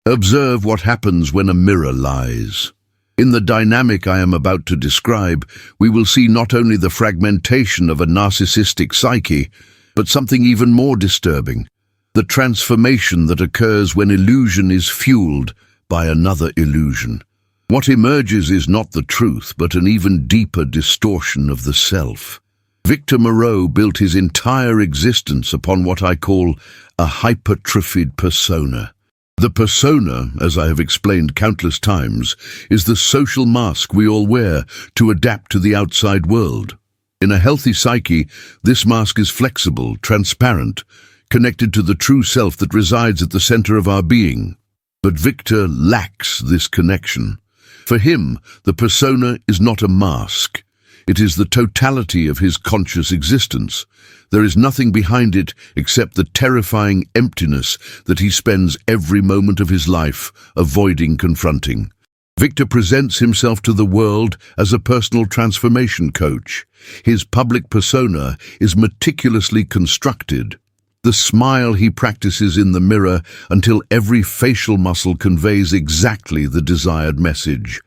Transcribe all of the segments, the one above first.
Observe what happens when a mirror lies. In the dynamic I am about to describe, we will see not only the fragmentation of a narcissistic psyche, but something even more disturbing: the transformation that occurs when illusion is fueled by another illusion. What emerges is not the truth, but an even deeper distortion of the self. Victor Moreau built his entire existence upon what I call a hypertrophied persona. The persona, as I have explained countless times, is the social mask we all wear to adapt to the outside world. In a healthy psyche, this mask is flexible, transparent, connected to the true self that resides at the center of our being. But Victor lacks this connection. For him, the persona is not a mask. It is the totality of his conscious existence. There is nothing behind it except the terrifying emptiness that he spends every moment of his life avoiding confronting. Victor presents himself to the world as a personal transformation coach. His public persona is meticulously constructed. The smile he practices in the mirror until every facial muscle conveys exactly the desired message.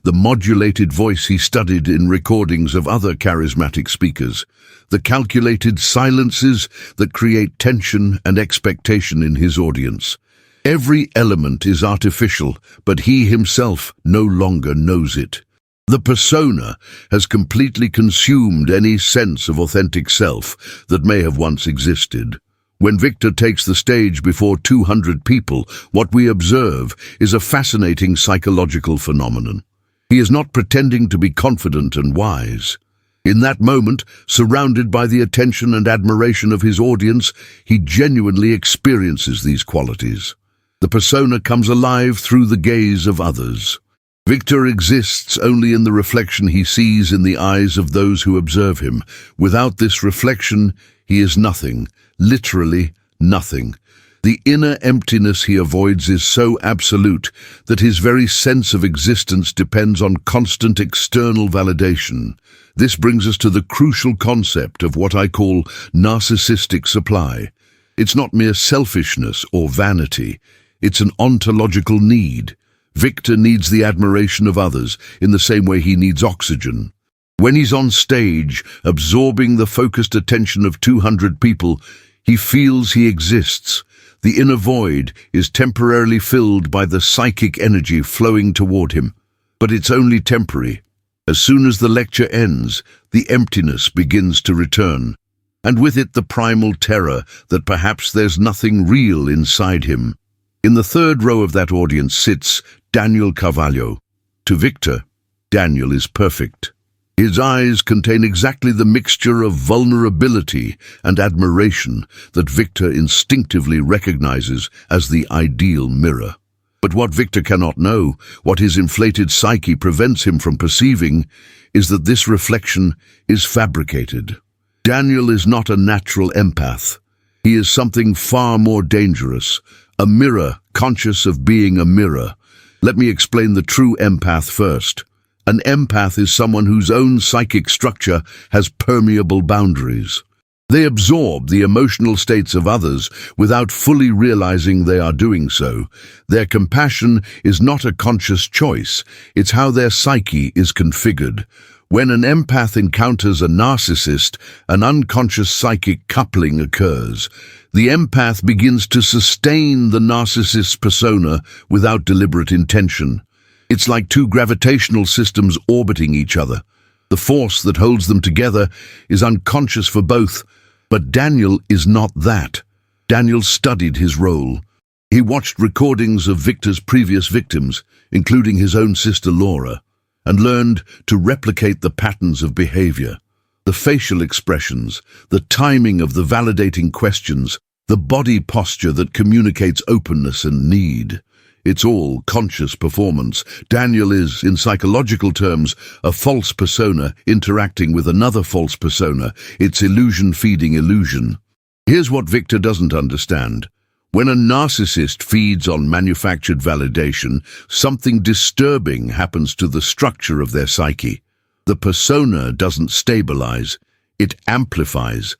The modulated voice he studied in recordings of other charismatic speakers. The calculated silences that create tension and expectation in his audience. Every element is artificial, but he himself no longer knows it. The persona has completely consumed any sense of authentic self that may have once existed. When Victor takes the stage before 200 people, what we observe is a fascinating psychological phenomenon. He is not pretending to be confident and wise. In that moment, surrounded by the attention and admiration of his audience, he genuinely experiences these qualities. The persona comes alive through the gaze of others. Victor exists only in the reflection he sees in the eyes of those who observe him. Without this reflection, he is nothing, literally nothing. The inner emptiness he avoids is so absolute that his very sense of existence depends on constant external validation. This brings us to the crucial concept of what I call narcissistic supply. It's not mere selfishness or vanity. It's an ontological need. Victor needs the admiration of others in the same way he needs oxygen. When he's on stage, absorbing the focused attention of 200 people, he feels he exists. The inner void is temporarily filled by the psychic energy flowing toward him. But it's only temporary. As soon as the lecture ends, the emptiness begins to return, and with it the primal terror that perhaps there's nothing real inside him. In the third row of that audience sits Daniel Carvalho. To Victor, Daniel is perfect. His eyes contain exactly the mixture of vulnerability and admiration that Victor instinctively recognizes as the ideal mirror. But what Victor cannot know, what his inflated psyche prevents him from perceiving, is that this reflection is fabricated. Daniel is not a natural empath. He is something far more dangerous, a mirror conscious of being a mirror. Let me explain the true empath first. An empath is someone whose own psychic structure has permeable boundaries. They absorb the emotional states of others without fully realizing they are doing so. Their compassion is not a conscious choice, it's how their psyche is configured. When an empath encounters a narcissist, an unconscious psychic coupling occurs. The empath begins to sustain the narcissist's persona without deliberate intention. It's like two gravitational systems orbiting each other. The force that holds them together is unconscious for both, but Daniel is not that. Daniel studied his role. He watched recordings of Victor's previous victims, including his own sister Laura, and learned to replicate the patterns of behavior. The facial expressions, the timing of the validating questions, the body posture that communicates openness and need. It's all conscious performance. Daniel is, in psychological terms, a false persona interacting with another false persona. It's illusion feeding illusion. Here's what Victor doesn't understand. When a narcissist feeds on manufactured validation, something disturbing happens to the structure of their psyche. The persona doesn't stabilize, it amplifies.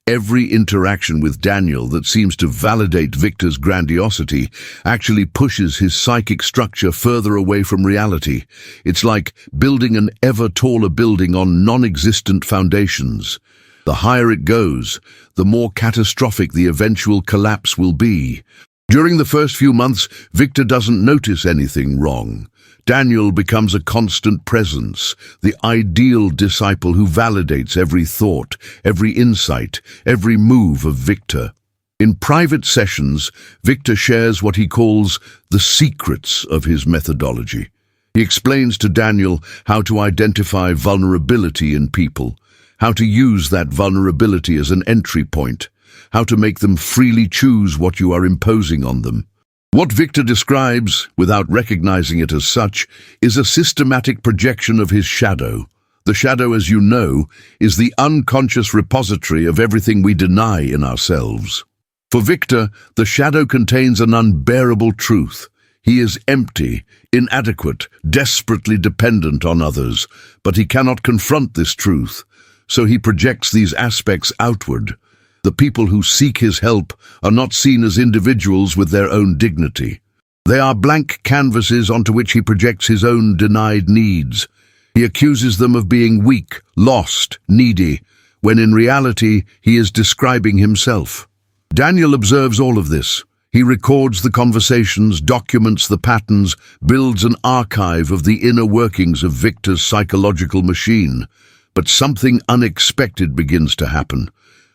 Every interaction with Daniel that seems to validate Victor's grandiosity actually pushes his psychic structure further away from reality. It's like building an ever taller building on non-existent foundations. The higher it goes, the more catastrophic the eventual collapse will be. During the first few months, Victor doesn't notice anything wrong. Daniel becomes a constant presence, the ideal disciple who validates every thought, every insight, every move of Victor. In private sessions, Victor shares what he calls the secrets of his methodology. He explains to Daniel how to identify vulnerability in people, how to use that vulnerability as an entry point, how to make them freely choose what you are imposing on them. What Victor describes, without recognizing it as such, is a systematic projection of his shadow. The shadow, as you know, is the unconscious repository of everything we deny in ourselves. For Victor, the shadow contains an unbearable truth. He is empty, inadequate, desperately dependent on others, but he cannot confront this truth, so he projects these aspects outward. The people who seek his help are not seen as individuals with their own dignity. They are blank canvases onto which he projects his own denied needs. He accuses them of being weak, lost, needy, when in reality he is describing himself. Daniel observes all of this. He records the conversations, documents the patterns, builds an archive of the inner workings of Victor's psychological machine. But something unexpected begins to happen.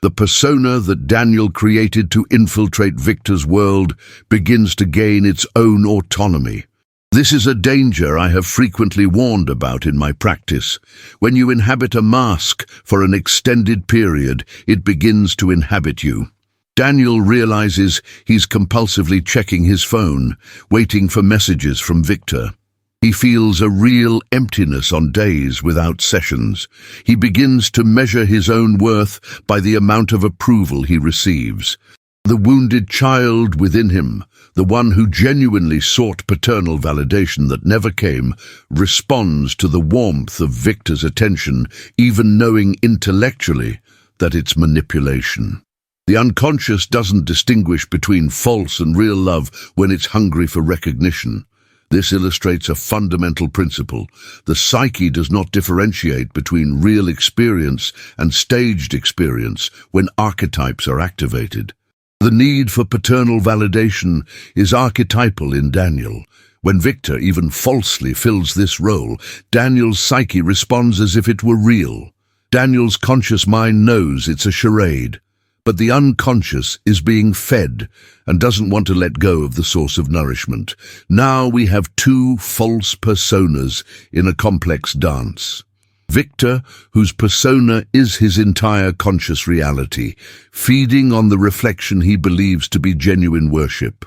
The persona that Daniel created to infiltrate Victor's world begins to gain its own autonomy. This is a danger I have frequently warned about in my practice. When you inhabit a mask for an extended period, it begins to inhabit you. Daniel realizes he's compulsively checking his phone, waiting for messages from Victor. He feels a real emptiness on days without sessions. He begins to measure his own worth by the amount of approval he receives. The wounded child within him, the one who genuinely sought paternal validation that never came, responds to the warmth of Victor's attention, even knowing intellectually that it's manipulation. The unconscious doesn't distinguish between false and real love when it's hungry for recognition. This illustrates a fundamental principle. The psyche does not differentiate between real experience and staged experience when archetypes are activated. The need for paternal validation is archetypal in Daniel. When Victor even falsely fills this role, Daniel's psyche responds as if it were real. Daniel's conscious mind knows it's a charade, but the unconscious is being fed and doesn't want to let go of the source of nourishment. Now we have two false personas in a complex dance. Victor, whose persona is his entire conscious reality, feeding on the reflection he believes to be genuine worship.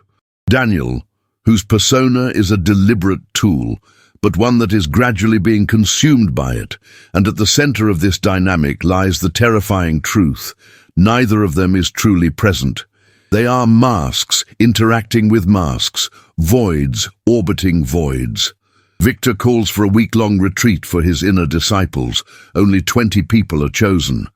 Daniel, whose persona is a deliberate tool, but one that is gradually being consumed by it, and at the center of this dynamic lies the terrifying truth. Neither of them is truly present. They are masks interacting with masks, voids orbiting voids. Victor calls for a week-long retreat for his inner disciples. Only 20 people are chosen.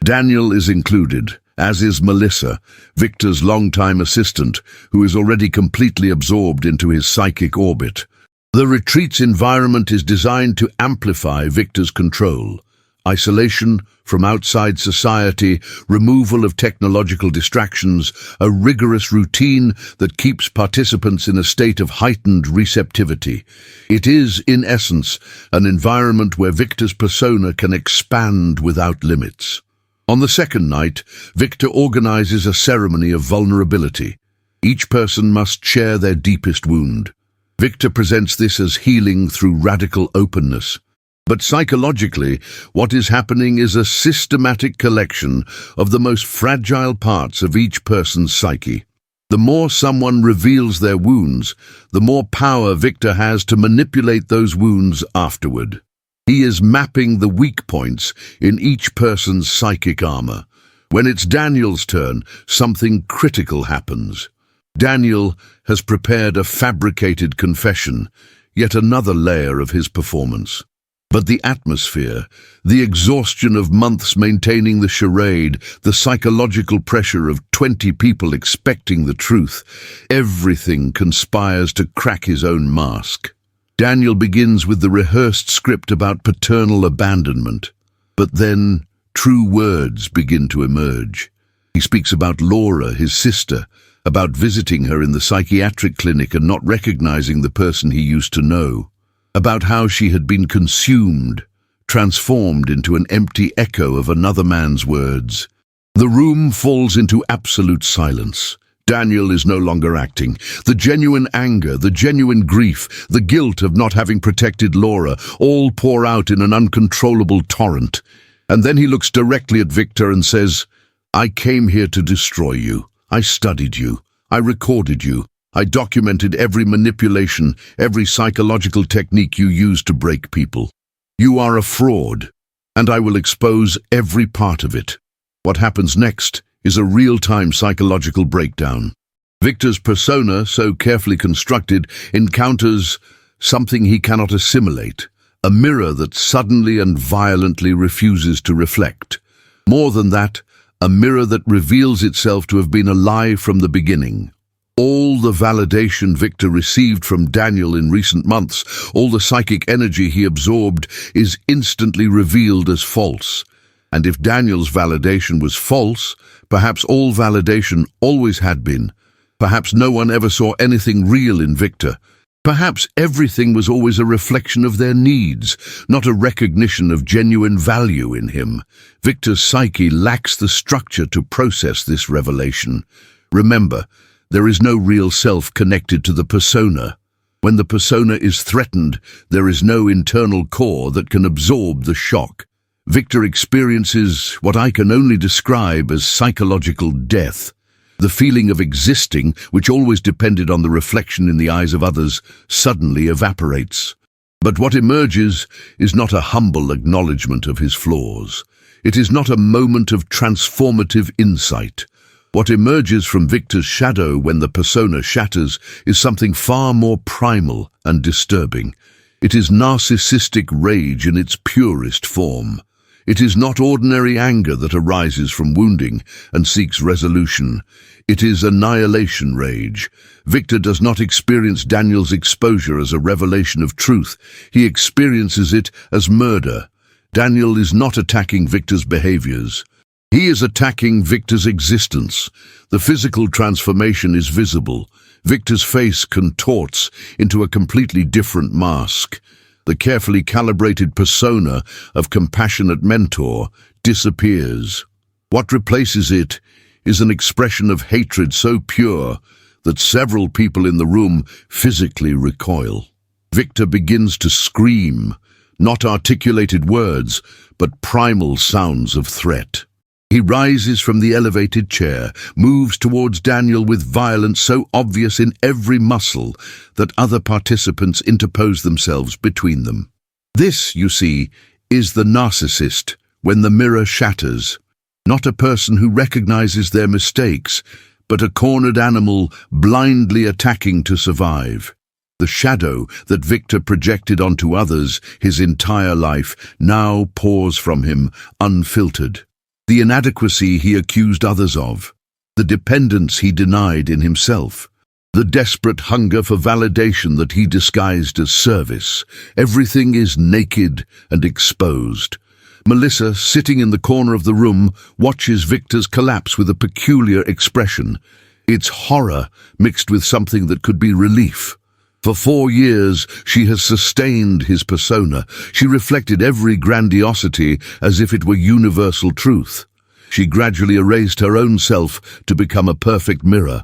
Daniel is included, as is Melissa, Victor's longtime assistant, who is already completely absorbed into his psychic orbit. The retreat's environment is designed to amplify Victor's control. Isolation from outside society, removal of technological distractions, a rigorous routine that keeps participants in a state of heightened receptivity. It is, in essence, an environment where Victor's persona can expand without limits. On the second night, Victor organizes a ceremony of vulnerability. Each person must share their deepest wound. Victor presents this as healing through radical openness. But psychologically, what is happening is a systematic collection of the most fragile parts of each person's psyche. The more someone reveals their wounds, the more power Victor has to manipulate those wounds afterward. He is mapping the weak points in each person's psychic armor. When it's Daniel's turn, something critical happens. Daniel has prepared a fabricated confession, yet another layer of his performance. But the atmosphere, the exhaustion of months maintaining the charade, the psychological pressure of 20 people expecting the truth, everything conspires to crack his own mask. Daniel begins with the rehearsed script about paternal abandonment. But then, true words begin to emerge. He speaks about Laura, his sister, about visiting her in the psychiatric clinic and not recognizing the person he used to know, about how she had been consumed, transformed into an empty echo of another man's words. The room falls into absolute silence. Daniel is no longer acting. The genuine anger, the genuine grief, the guilt of not having protected Laura, all pour out in an uncontrollable torrent. And then he looks directly at Victor and says, "I came here to destroy you. I studied you. I recorded you. I documented every manipulation, every psychological technique you used to break people. You are a fraud, and I will expose every part of it." What happens next is a real-time psychological breakdown. Victor's persona, so carefully constructed, encounters something he cannot assimilate, a mirror that suddenly and violently refuses to reflect. More than that, a mirror that reveals itself to have been a lie from the beginning. All the validation Victor received from Daniel in recent months, all the psychic energy he absorbed, is instantly revealed as false. And if Daniel's validation was false, perhaps all validation always had been. Perhaps no one ever saw anything real in Victor. Perhaps everything was always a reflection of their needs, not a recognition of genuine value in him. Victor's psyche lacks the structure to process this revelation. Remember, there is no real self connected to the persona. When the persona is threatened, there is no internal core that can absorb the shock. Victor experiences what I can only describe as psychological death. The feeling of existing, which always depended on the reflection in the eyes of others, suddenly evaporates. But what emerges is not a humble acknowledgement of his flaws. It is not a moment of transformative insight. What emerges from Victor's shadow when the persona shatters is something far more primal and disturbing. It is narcissistic rage in its purest form. It is not ordinary anger that arises from wounding and seeks resolution. It is annihilation rage. Victor does not experience Daniel's exposure as a revelation of truth. He experiences it as murder. Daniel is not attacking Victor's behaviors. He is attacking Victor's existence. The physical transformation is visible. Victor's face contorts into a completely different mask. The carefully calibrated persona of compassionate mentor disappears. What replaces it is an expression of hatred so pure that several people in the room physically recoil. Victor begins to scream, not articulated words, but primal sounds of threat. He rises from the elevated chair, moves towards Daniel with violence so obvious in every muscle that other participants interpose themselves between them. This, you see, is the narcissist when the mirror shatters. Not a person who recognizes their mistakes, but a cornered animal blindly attacking to survive. The shadow that Victor projected onto others his entire life now pours from him unfiltered. The inadequacy he accused others of, the dependence he denied in himself, the desperate hunger for validation that he disguised as service. Everything is naked and exposed. Melissa, sitting in the corner of the room, watches Victor's collapse with a peculiar expression. It's horror mixed with something that could be relief. For 4 years, she has sustained his persona. She reflected every grandiosity as if it were universal truth. She gradually erased her own self to become a perfect mirror.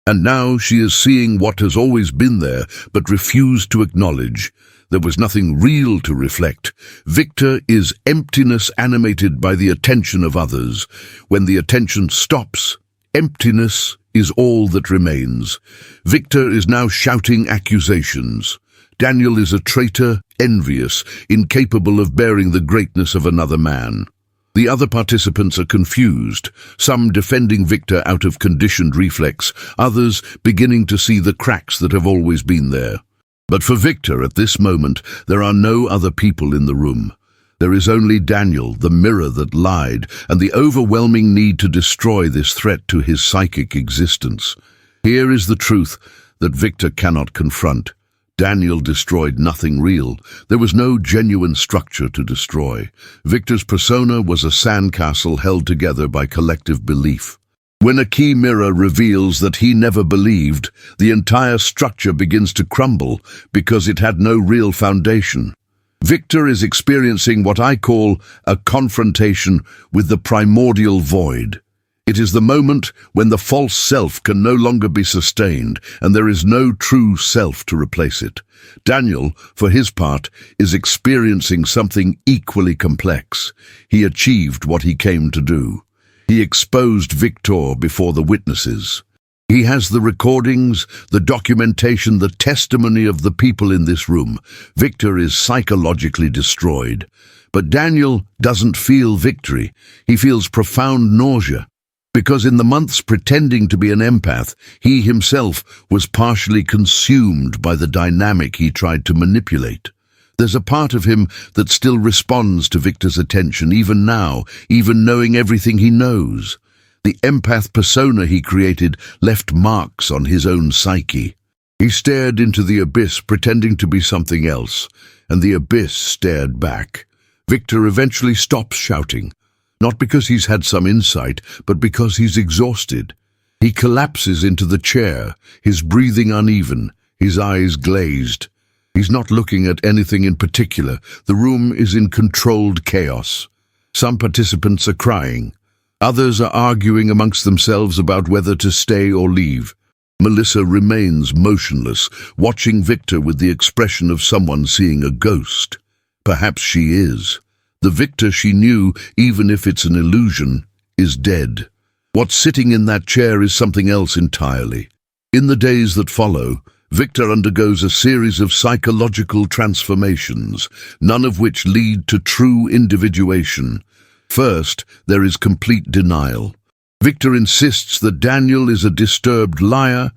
And now she is seeing what has always been there, but refused to acknowledge. There was nothing real to reflect. Victor is emptiness animated by the attention of others. When the attention stops, emptiness is all that remains. Victor is now shouting accusations. Daniel is a traitor, envious, incapable of bearing the greatness of another man. The other participants are confused, some defending Victor out of conditioned reflex, others beginning to see the cracks that have always been there. But for Victor, at this moment, there are no other people in the room. There is only Daniel, the mirror that lied, and the overwhelming need to destroy this threat to his psychic existence. Here is the truth that Victor cannot confront. Daniel destroyed nothing real. There was no genuine structure to destroy. Victor's persona was a sandcastle held together by collective belief. When a key mirror reveals that he never believed, the entire structure begins to crumble because it had no real foundation. Victor is experiencing what I call a confrontation with the primordial void. It is the moment when the false self can no longer be sustained and there is no true self to replace it. Daniel, for his part, is experiencing something equally complex. He achieved what he came to do. He exposed Victor before the witnesses. He has the recordings, the documentation, the testimony of the people in this room. Victor is psychologically destroyed. But Daniel doesn't feel victory. He feels profound nausea. Because in the months pretending to be an empath, he himself was partially consumed by the dynamic he tried to manipulate. There's a part of him that still responds to Victor's attention, even now, even knowing everything he knows. The empath persona he created left marks on his own psyche. He stared into the abyss, pretending to be something else, and the abyss stared back. Victor eventually stops shouting. Not because he's had some insight, but because he's exhausted. He collapses into the chair, his breathing uneven, his eyes glazed. He's not looking at anything in particular. The room is in controlled chaos. Some participants are crying. Others are arguing amongst themselves about whether to stay or leave. Melissa remains motionless, watching Victor with the expression of someone seeing a ghost. Perhaps she is. The Victor she knew, even if it's an illusion, is dead. What's sitting in that chair is something else entirely. In the days that follow, Victor undergoes a series of psychological transformations, none of which lead to true individuation. First, there is complete denial. Victor insists that Daniel is a disturbed liar,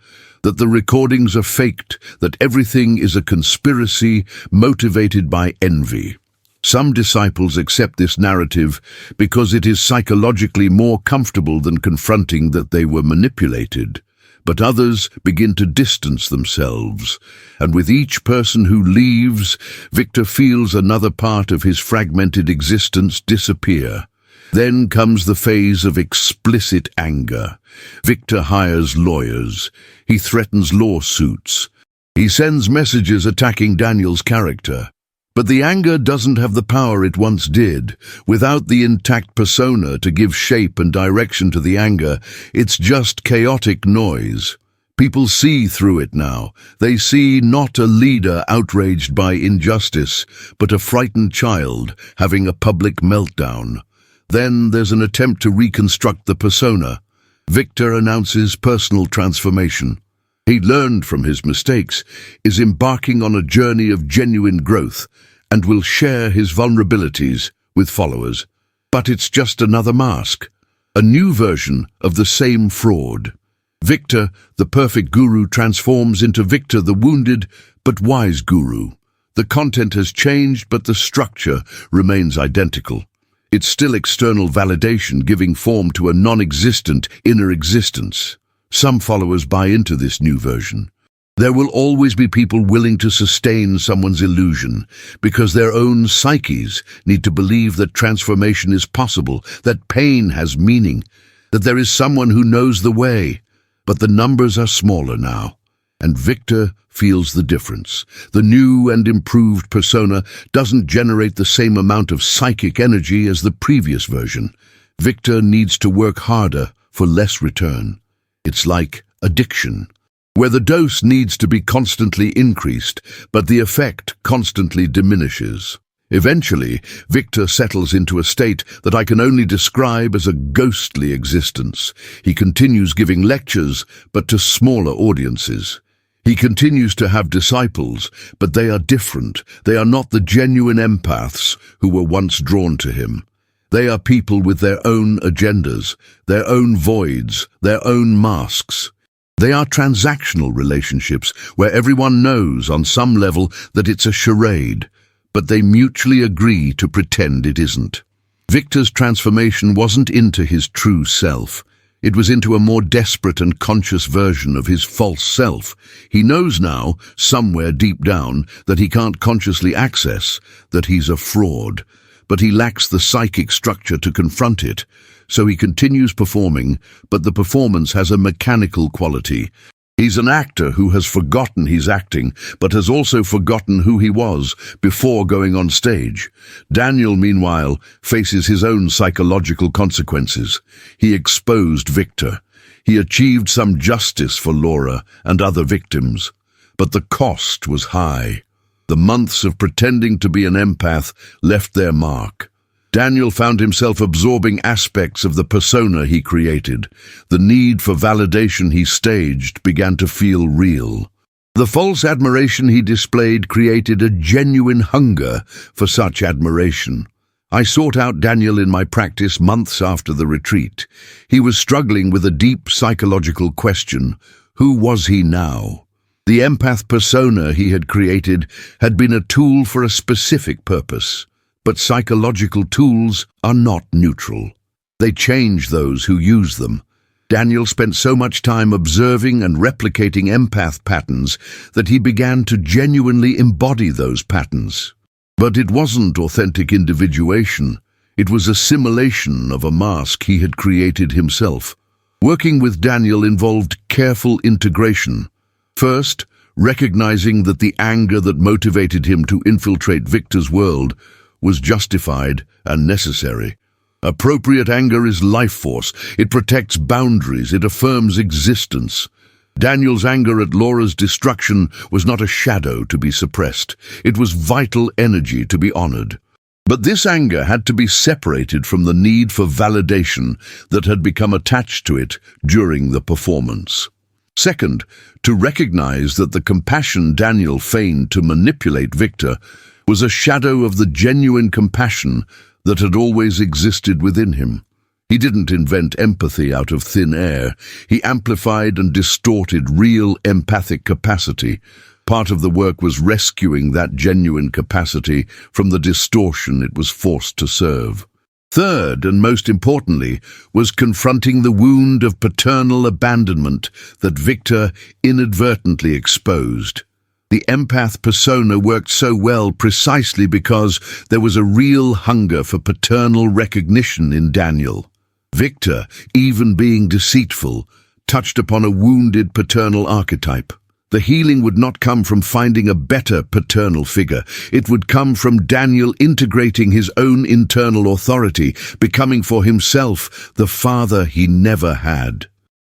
that the recordings are faked, that everything is a conspiracy motivated by envy. Some disciples accept this narrative because it is psychologically more comfortable than confronting that they were manipulated. But others begin to distance themselves, and with each person who leaves, Victor feels another part of his fragmented existence disappear. Then comes the phase of explicit anger. Victor hires lawyers. He threatens lawsuits. He sends messages attacking Daniel's character. But the anger doesn't have the power it once did. Without the intact persona to give shape and direction to the anger, it's just chaotic noise. People see through it now. They see not a leader outraged by injustice, but a frightened child having a public meltdown. Then there's an attempt to reconstruct the persona. Victor announces personal transformation. He learned from his mistakes, is embarking on a journey of genuine growth, and will share his vulnerabilities with followers. But it's just another mask, a new version of the same fraud. Victor, the perfect guru, transforms into Victor, the wounded but wise guru. The content has changed, but the structure remains identical. It's still external validation giving form to a non-existent inner existence. Some followers buy into this new version. There will always be people willing to sustain someone's illusion because their own psyches need to believe that transformation is possible, that pain has meaning, that there is someone who knows the way. But the numbers are smaller now, and Victor feels the difference. The new and improved persona doesn't generate the same amount of psychic energy as the previous version. Victor needs to work harder for less return. It's like addiction, where the dose needs to be constantly increased, but the effect constantly diminishes. Eventually, Victor settles into a state that I can only describe as a ghostly existence. He continues giving lectures, but to smaller audiences. He continues to have disciples, but they are different. They are not the genuine empaths who were once drawn to him. They are people with their own agendas, their own voids, their own masks. They are transactional relationships where everyone knows on some level that it's a charade, but they mutually agree to pretend it isn't. Victor's transformation wasn't into his true self. It was into a more desperate and conscious version of his false self. He knows now, somewhere deep down, that he can't consciously access, that he's a fraud, but he lacks the psychic structure to confront it. So he continues performing, but the performance has a mechanical quality. He's an actor who has forgotten he's acting, but has also forgotten who he was before going on stage. Daniel, meanwhile, faces his own psychological consequences. He exposed Victor. He achieved some justice for Laura and other victims, but the cost was high. The months of pretending to be an empath left their mark. Daniel found himself absorbing aspects of the persona he created. The need for validation he staged began to feel real. The false admiration he displayed created a genuine hunger for such admiration. I sought out Daniel in my practice months after the retreat. He was struggling with a deep psychological question. Who was he now? The empath persona he had created had been a tool for a specific purpose. But psychological tools are not neutral. They change those who use them. Daniel spent so much time observing and replicating empath patterns that he began to genuinely embody those patterns. But it wasn't authentic individuation. It was assimilation of a mask he had created himself. Working with Daniel involved careful integration. First, recognizing that the anger that motivated him to infiltrate Victor's world was justified and necessary. Appropriate anger is life force. It protects boundaries. It affirms existence. Daniel's anger at Laura's destruction was not a shadow to be suppressed. It was vital energy to be honored. But this anger had to be separated from the need for validation that had become attached to it during the performance. Second, to recognize that the compassion Daniel feigned to manipulate Victor was a shadow of the genuine compassion that had always existed within him. He didn't invent empathy out of thin air. He amplified and distorted real empathic capacity. Part of the work was rescuing that genuine capacity from the distortion it was forced to serve. Third, and most importantly, was confronting the wound of paternal abandonment that Victor inadvertently exposed. The empath persona worked so well precisely because there was a real hunger for paternal recognition in Daniel. Victor, even being deceitful, touched upon a wounded paternal archetype. The healing would not come from finding a better paternal figure. It would come from Daniel integrating his own internal authority, becoming for himself the father he never had.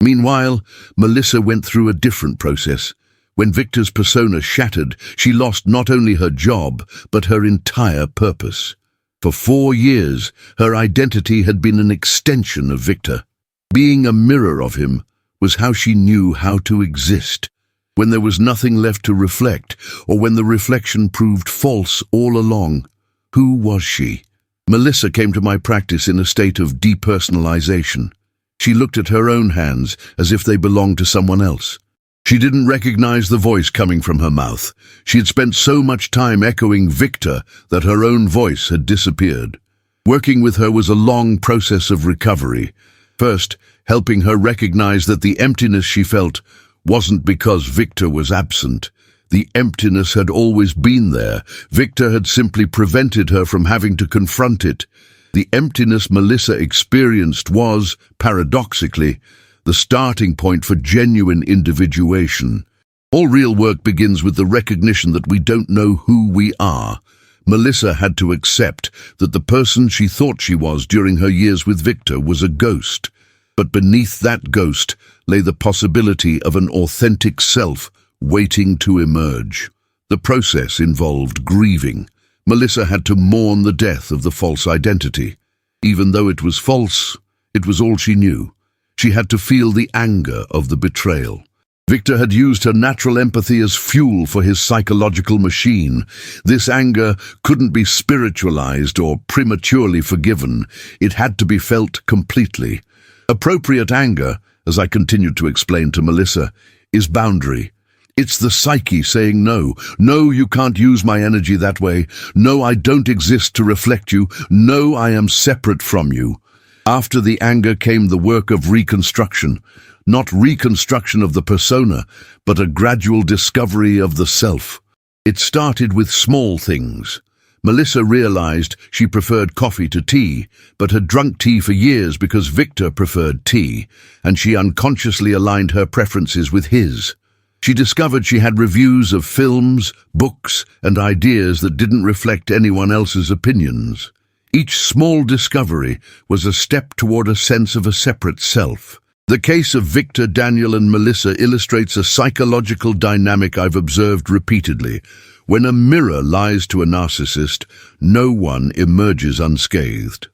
Meanwhile, Melissa went through a different process. When Victor's persona shattered, she lost not only her job, but her entire purpose. For 4 years, her identity had been an extension of Victor. Being a mirror of him was how she knew how to exist. When there was nothing left to reflect, or when the reflection proved false all along, who was she? Melissa came to my practice in a state of depersonalization. She looked at her own hands as if they belonged to someone else. She didn't recognize the voice coming from her mouth. She had spent so much time echoing Victor that her own voice had disappeared. Working with her was a long process of recovery. First, helping her recognize that the emptiness she felt wasn't because Victor was absent. The emptiness had always been there. Victor had simply prevented her from having to confront it. The emptiness Melissa experienced was, paradoxically, the starting point for genuine individuation. All real work begins with the recognition that we don't know who we are. Melissa had to accept that the person she thought she was during her years with Victor was a ghost. But beneath that ghost lay the possibility of an authentic self waiting to emerge. The process involved grieving. Melissa had to mourn the death of the false identity. Even though it was false, it was all she knew. She had to feel the anger of the betrayal. Victor had used her natural empathy as fuel for his psychological machine. This anger couldn't be spiritualized or prematurely forgiven. It had to be felt completely. Appropriate anger, as I continued to explain to Melissa, is boundary. It's the psyche saying no. No, you can't use my energy that way. No, I don't exist to reflect you. No, I am separate from you. After the anger came the work of reconstruction. Not reconstruction of the persona, but a gradual discovery of the self. It started with small things. Melissa realized she preferred coffee to tea, but had drunk tea for years because Victor preferred tea, and she unconsciously aligned her preferences with his. She discovered she had reviews of films, books, and ideas that didn't reflect anyone else's opinions. Each small discovery was a step toward a sense of a separate self. The case of Victor, Daniel, and Melissa illustrates a psychological dynamic I've observed repeatedly. When a mirror lies to a narcissist, no one emerges unscathed.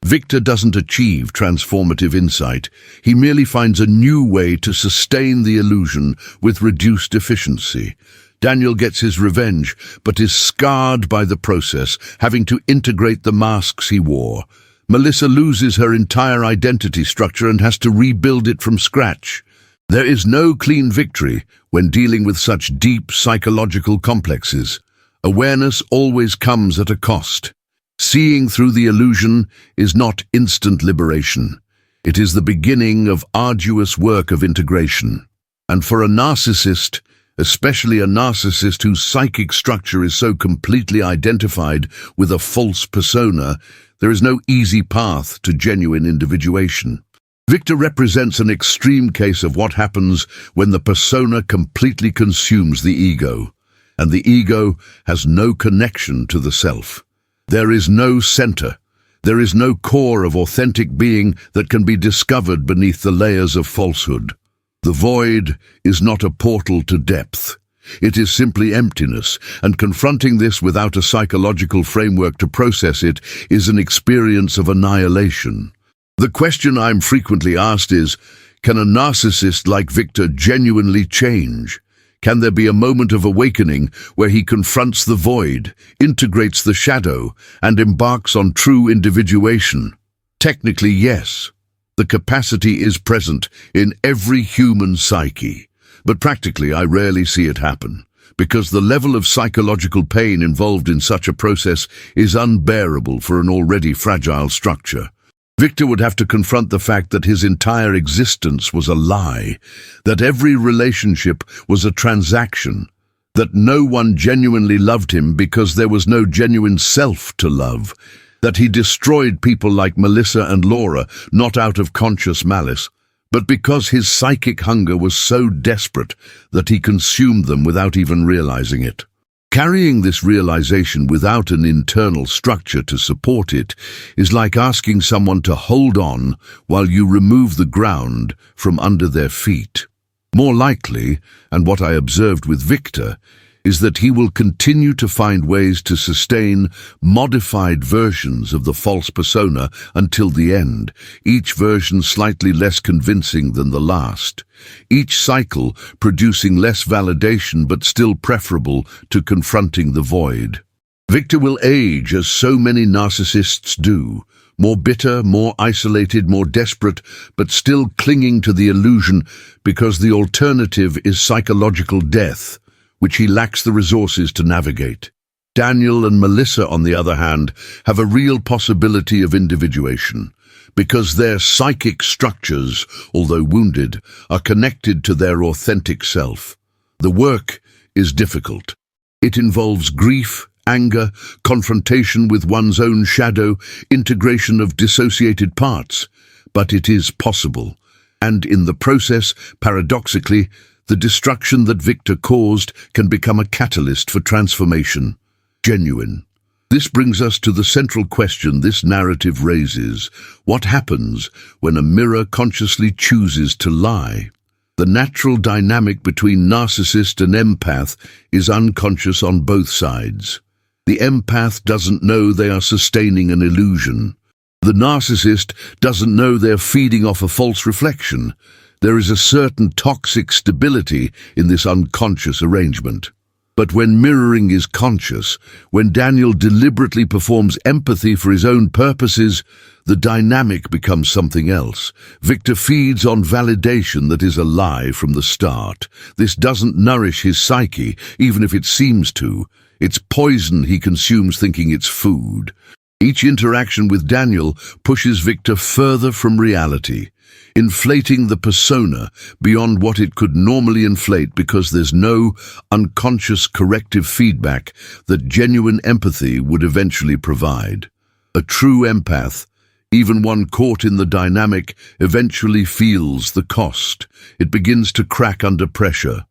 Victor doesn't achieve transformative insight. He merely finds a new way to sustain the illusion with reduced efficiency. Daniel gets his revenge, but is scarred by the process, having to integrate the masks he wore. Melissa loses her entire identity structure and has to rebuild it from scratch. There is no clean victory when dealing with such deep psychological complexes. Awareness always comes at a cost. Seeing through the illusion is not instant liberation. It is the beginning of arduous work of integration. And for a narcissist, especially a narcissist whose psychic structure is so completely identified with a false persona, there is no easy path to genuine individuation. Victor represents an extreme case of what happens when the persona completely consumes the ego, and the ego has no connection to the self. There is no center. There is no core of authentic being that can be discovered beneath the layers of falsehood. The void is not a portal to depth. It is simply emptiness, and confronting this without a psychological framework to process it is an experience of annihilation. The question I'm frequently asked is, can a narcissist like Victor genuinely change? Can there be a moment of awakening where he confronts the void, integrates the shadow, and embarks on true individuation? Technically, yes. The capacity is present in every human psyche. But practically, I rarely see it happen, because the level of psychological pain involved in such a process is unbearable for an already fragile structure. Victor would have to confront the fact that his entire existence was a lie, that every relationship was a transaction, that no one genuinely loved him because there was no genuine self to love, that he destroyed people like Melissa and Laura not out of conscious malice, but because his psychic hunger was so desperate that he consumed them without even realizing it. Carrying this realization without an internal structure to support it is like asking someone to hold on while you remove the ground from under their feet. More likely, and what I observed with Victor, is that he will continue to find ways to sustain modified versions of the false persona until the end, each version slightly less convincing than the last, each cycle producing less validation but still preferable to confronting the void. Victor will age as so many narcissists do, more bitter, more isolated, more desperate, but still clinging to the illusion because the alternative is psychological death, which he lacks the resources to navigate. Daniel and Melissa, on the other hand, have a real possibility of individuation, because their psychic structures, although wounded, are connected to their authentic self. The work is difficult. It involves grief, anger, confrontation with one's own shadow, integration of dissociated parts, but it is possible. And in the process, paradoxically, the destruction that Victor caused can become a catalyst for transformation. Genuine. This brings us to the central question this narrative raises. What happens when a mirror consciously chooses to lie? The natural dynamic between narcissist and empath is unconscious on both sides. The empath doesn't know they are sustaining an illusion. The narcissist doesn't know they're feeding off a false reflection. There is a certain toxic stability in this unconscious arrangement. But when mirroring is conscious, when Daniel deliberately performs empathy for his own purposes, the dynamic becomes something else. Victor feeds on validation that is a lie from the start. This doesn't nourish his psyche, even if it seems to. It's poison he consumes thinking it's food. Each interaction with Daniel pushes Victor further from reality, inflating the persona beyond what it could normally inflate because there's no unconscious corrective feedback that genuine empathy would eventually provide. A true empath, even one caught in the dynamic, eventually feels the cost. It begins to crack under pressure.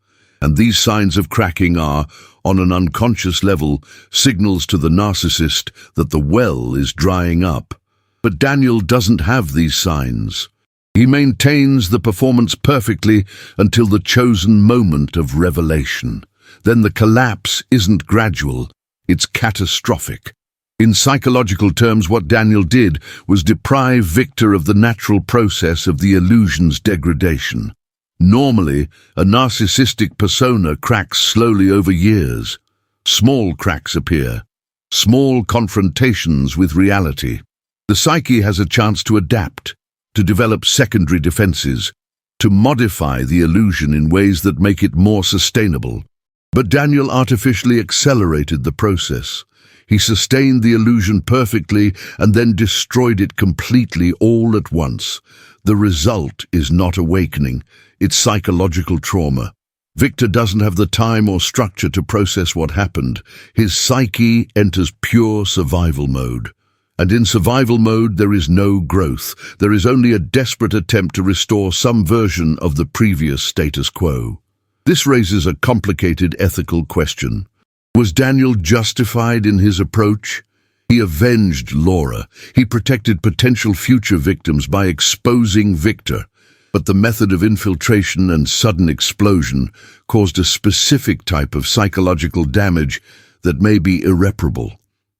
And these signs of cracking are, on an unconscious level, signals to the narcissist that the well is drying up. But Daniel doesn't have these signs. He maintains the performance perfectly until the chosen moment of revelation. Then the collapse isn't gradual, it's catastrophic. In psychological terms, what Daniel did was deprive Victor of the natural process of the illusion's degradation. Normally, a narcissistic persona cracks slowly over years. Small cracks appear, small confrontations with reality. The psyche has a chance to adapt, to develop secondary defenses, to modify the illusion in ways that make it more sustainable. But Daniel artificially accelerated the process. He sustained the illusion perfectly and then destroyed it completely all at once. The result is not awakening, it's psychological trauma. Victor doesn't have the time or structure to process what happened. His psyche enters pure survival mode. And in survival mode, there is no growth. There is only a desperate attempt to restore some version of the previous status quo. This raises a complicated ethical question. Was Daniel justified in his approach? He avenged Laura. He protected potential future victims by exposing Victor. But the method of infiltration and sudden explosion caused a specific type of psychological damage that may be irreparable.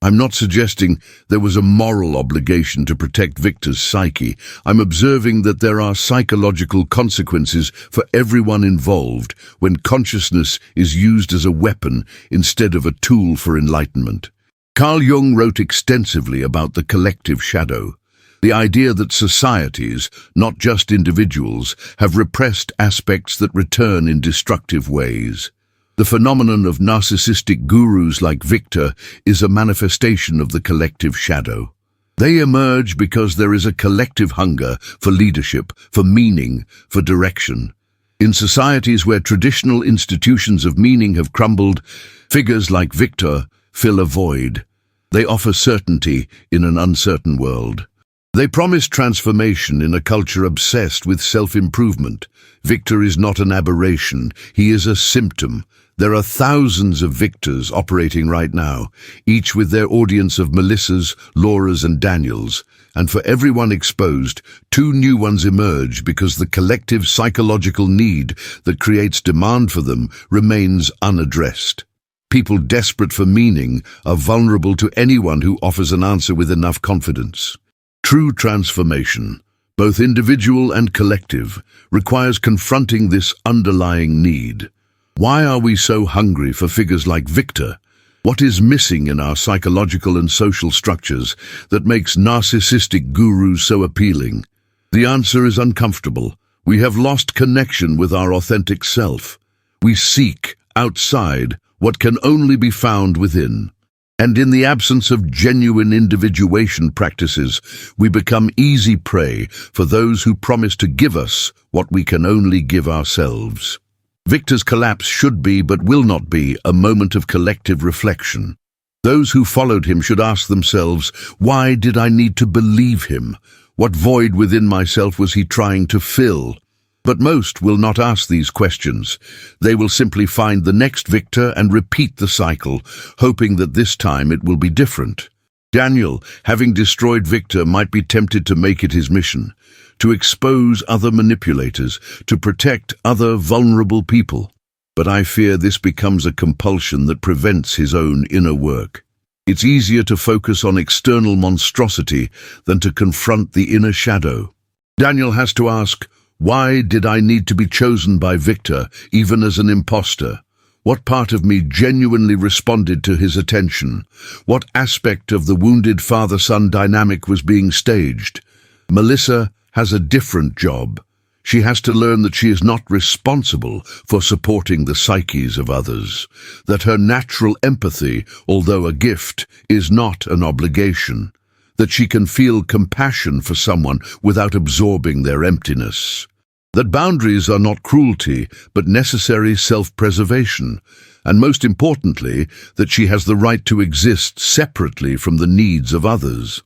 I'm not suggesting there was a moral obligation to protect Victor's psyche. I'm observing that there are psychological consequences for everyone involved when consciousness is used as a weapon instead of a tool for enlightenment. Carl Jung wrote extensively about the collective shadow, the idea that societies, not just individuals, have repressed aspects that return in destructive ways. The phenomenon of narcissistic gurus like Victor is a manifestation of the collective shadow. They emerge because there is a collective hunger for leadership, for meaning, for direction. In societies where traditional institutions of meaning have crumbled, figures like Victor fill a void. They offer certainty in an uncertain world. They promise transformation in a culture obsessed with self-improvement. Victor is not an aberration, he is a symptom. There are thousands of Victors operating right now, each with their audience of Melissas, Lauras and Daniels. And for everyone exposed, two new ones emerge because the collective psychological need that creates demand for them remains unaddressed. People desperate for meaning are vulnerable to anyone who offers an answer with enough confidence. True transformation, both individual and collective, requires confronting this underlying need. Why are we so hungry for figures like Victor? What is missing in our psychological and social structures that makes narcissistic gurus so appealing? The answer is uncomfortable. We have lost connection with our authentic self. We seek, outside, what can only be found within. And in the absence of genuine individuation practices, we become easy prey for those who promise to give us what we can only give ourselves. Victor's collapse should be, but will not be, a moment of collective reflection. Those who followed him should ask themselves, why did I need to believe him? What void within myself was he trying to fill? But most will not ask these questions. They will simply find the next Victor and repeat the cycle, hoping that this time it will be different. Daniel, having destroyed Victor, might be tempted to make it his mission, to expose other manipulators, to protect other vulnerable people. But I fear this becomes a compulsion that prevents his own inner work. It's easier to focus on external monstrosity than to confront the inner shadow. Daniel has to ask, why did I need to be chosen by Victor, even as an imposter? What part of me genuinely responded to his attention? What aspect of the wounded father-son dynamic was being staged? Melissa has a different job. She has to learn that she is not responsible for supporting the psyches of others, that her natural empathy, although a gift, is not an obligation, that she can feel compassion for someone without absorbing their emptiness, that boundaries are not cruelty but necessary self-preservation, and most importantly, that she has the right to exist separately from the needs of others.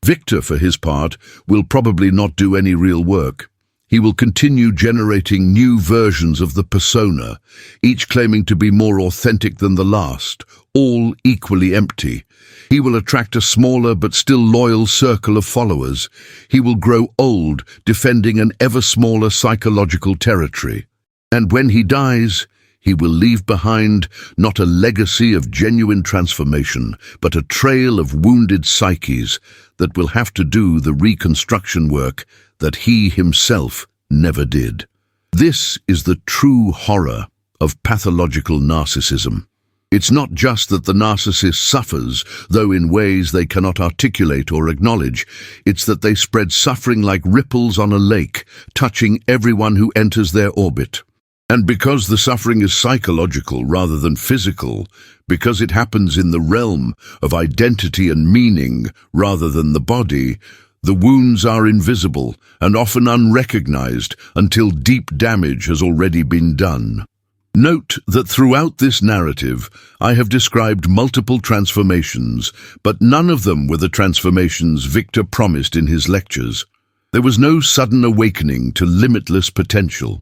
Victor, for his part, will probably not do any real work. He will continue generating new versions of the persona, each claiming to be more authentic than the last, all equally empty. He will attract a smaller but still loyal circle of followers. He will grow old, defending an ever smaller psychological territory. And when he dies, he will leave behind not a legacy of genuine transformation, but a trail of wounded psyches that will have to do the reconstruction work that he himself never did. This is the true horror of pathological narcissism. It's not just that the narcissist suffers, though in ways they cannot articulate or acknowledge. It's that they spread suffering like ripples on a lake, touching everyone who enters their orbit. And because the suffering is psychological rather than physical, because it happens in the realm of identity and meaning rather than the body, the wounds are invisible and often unrecognized until deep damage has already been done. Note that throughout this narrative, I have described multiple transformations, but none of them were the transformations Victor promised in his lectures. There was no sudden awakening to limitless potential.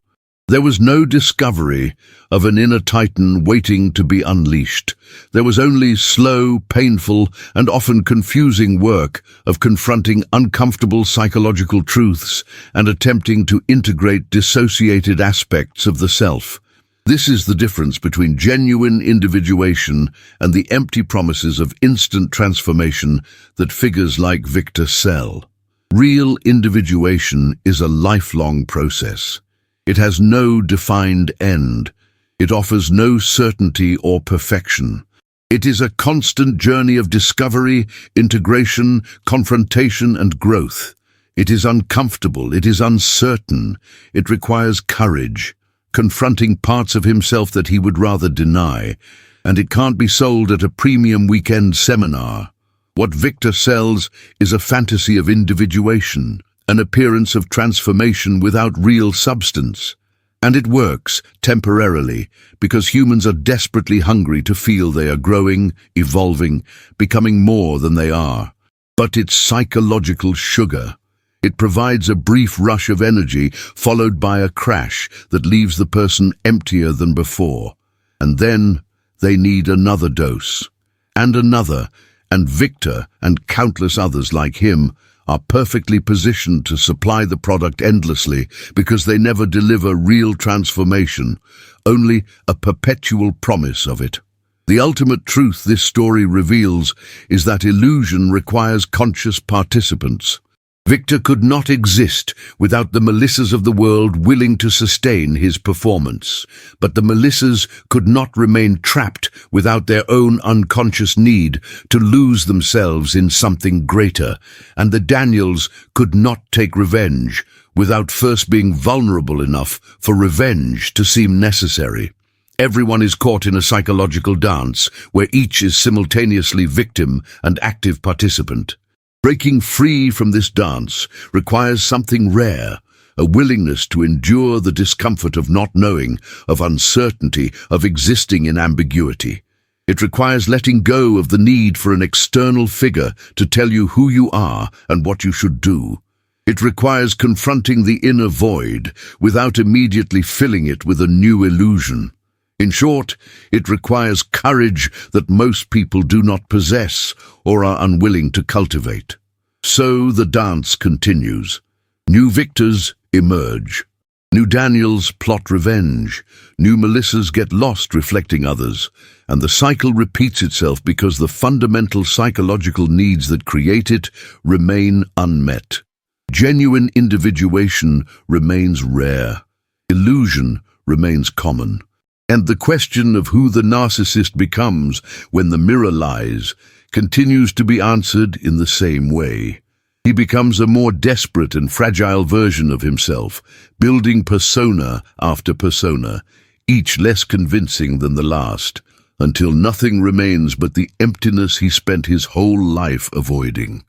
There was no discovery of an inner titan waiting to be unleashed. There was only slow, painful, and often confusing work of confronting uncomfortable psychological truths and attempting to integrate dissociated aspects of the self. This is the difference between genuine individuation and the empty promises of instant transformation that figures like Victor sell. Real individuation is a lifelong process. It has no defined end. It offers no certainty or perfection. It is a constant journey of discovery, integration, confrontation, and growth. It is uncomfortable. It is uncertain. It requires courage, confronting parts of himself that he would rather deny, and it can't be sold at a premium weekend seminar. What Victor sells is a fantasy of individuation, an appearance of transformation without real substance. And it works, temporarily, because humans are desperately hungry to feel they are growing, evolving, becoming more than they are. But it's psychological sugar. It provides a brief rush of energy, followed by a crash that leaves the person emptier than before. And then they need another dose. And another, and Victor and countless others like him are perfectly positioned to supply the product endlessly because they never deliver real transformation, only a perpetual promise of it. The ultimate truth this story reveals is that illusion requires conscious participants. Victor could not exist without the Melissas of the world willing to sustain his performance. But the Melissas could not remain trapped without their own unconscious need to lose themselves in something greater. And the Daniels could not take revenge without first being vulnerable enough for revenge to seem necessary. Everyone is caught in a psychological dance where each is simultaneously victim and active participant. Breaking free from this dance requires something rare, a willingness to endure the discomfort of not knowing, of uncertainty, of existing in ambiguity. It requires letting go of the need for an external figure to tell you who you are and what you should do. It requires confronting the inner void without immediately filling it with a new illusion. In short, it requires courage that most people do not possess or are unwilling to cultivate. So the dance continues. New victors emerge. New Daniels plot revenge. New Melissas get lost reflecting others. And the cycle repeats itself because the fundamental psychological needs that create it remain unmet. Genuine individuation remains rare. Illusion remains common. And the question of who the narcissist becomes when the mirror lies continues to be answered in the same way. He becomes a more desperate and fragile version of himself, building persona after persona, each less convincing than the last, until nothing remains but the emptiness he spent his whole life avoiding.